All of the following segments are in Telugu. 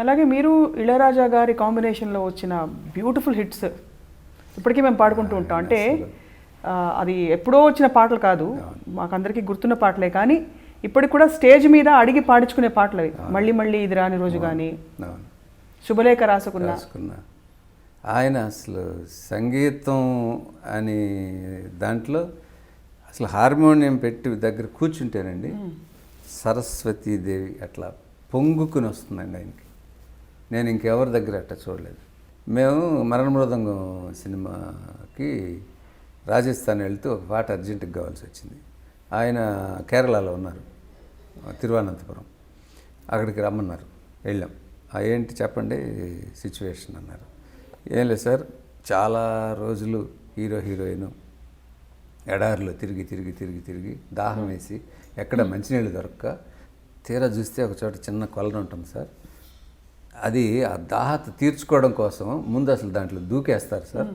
అలాగే మీరు ఇళయరాజా గారి కాంబినేషన్లో వచ్చిన బ్యూటిఫుల్ హిట్స్ ఇప్పటికీ మేము పాడుకుంటూ ఉంటాం. అంటే అది ఎప్పుడో వచ్చిన పాటలు కాదు, మాకందరికీ గుర్తున్న పాటలే, కానీ ఇప్పటికి కూడా స్టేజ్ మీద అడిగి పాడించుకునే పాటలు అవి. మళ్ళీ మళ్ళీ ఇది రాని రోజు కానీ, శుభలేఖ రాసుకున్నా. ఆయన అసలు సంగీతం అని దాంట్లో అసలు హార్మోనియం పెట్టి దగ్గర కూర్చుంటేనండి సరస్వతీదేవి అట్లా పొంగుకుని వస్తుందండి ఆయనకి. నేను ఇంకెవరి దగ్గర అట్లా చూడలేదు. మేము మరణ మృదంగం సినిమాకి రాజస్థాన్ వెళ్తూ ఒక పాట అర్జెంటుగా కావాల్సి వచ్చింది. ఆయన కేరళలో ఉన్నారు, తిరువనంతపురం. అక్కడికి రమ్మన్నారు, వెళ్ళాం. ఏంటి చెప్పండి సిచ్యువేషన్ అన్నారు. ఏం లేదు సార్, చాలా రోజులు హీరోయిన్ ఎడారిలో తిరిగి దాహం వేసి ఎక్కడ మంచినీళ్ళు దొరక్క తీరా చూస్తే ఒక చోట చిన్న కొలను ఉంటుంది సార్. అది ఆ దాహత తీర్చుకోవడం కోసం ముందు అసలు దాంట్లో దూకేస్తారు సార్.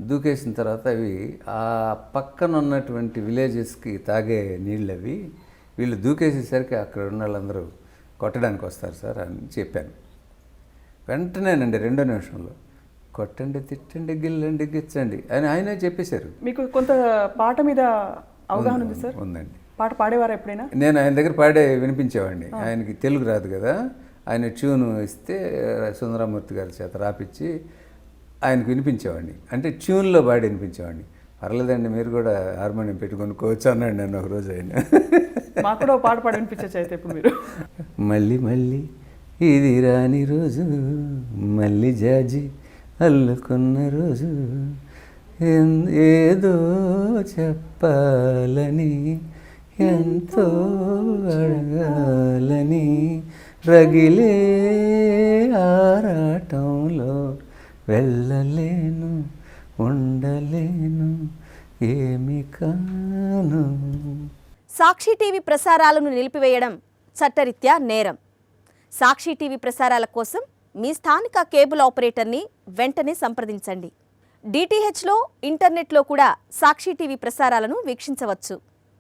దూకేసిన తర్వాత అవి ఆ పక్కన ఉన్నటువంటి విలేజెస్కి తాగే నీళ్ళు అవి వీళ్ళు దూకేసేసరికి అక్కడ ఉన్న వాళ్ళందరూ కొట్టడానికి వస్తారు సార్ అని చెప్పాను. వెంటనేనండి 2వ నిమిషంలో కొట్టండి, తిట్టండి, గిల్లండి, గిచ్చండి అని ఆయనే చెప్పేశారు. మీకు కొంత పాట మీద అవగాహన ఉంది సార్? ఉందండి. పాట పాడేవారు ఎప్పుడైనా? నేను ఆయన దగ్గర పాడే వినిపించేవాడిని. ఆయనకి తెలుగు రాదు కదా, ఆయన ట్యూన్ ఇస్తే సుందరమూర్తి గారి చేత రాపిచ్చి ఆయనకు వినిపించేవాడిని. అంటే ట్యూన్లో పాడి వినిపించేవాడిని. పర్లేదండి, మీరు కూడా హార్మోనియం పెట్టుకొనుకోవచ్చు అన్నాడు నన్ను ఒకరోజు ఆయన. మాకు కూడా పాట పాడి వినిపించచ్చు అయితే ఇప్పుడు మీరు. మళ్ళీ మళ్ళీ ఇది రాని రోజు, మళ్ళీ జాజి అల్లుకున్న రోజు, ఏదో చెప్పాలని ఎంతో అడగాలని రగిలే ఆరాటంలో వెళ్ళలేను, ఉండలేను, ఏమి కాను. సాక్షి టీవీ ప్రసారాలను నిలిపివేయడం చట్టరీత్యా నేరం. సాక్షి టీవీ ప్రసారాల కోసం మీ స్థానిక కేబుల్ ఆపరేటర్ని వెంటనే సంప్రదించండి. డిటిహెచ్లో, ఇంటర్నెట్లో కూడా సాక్షి టీవీ ప్రసారాలను వీక్షించవచ్చు.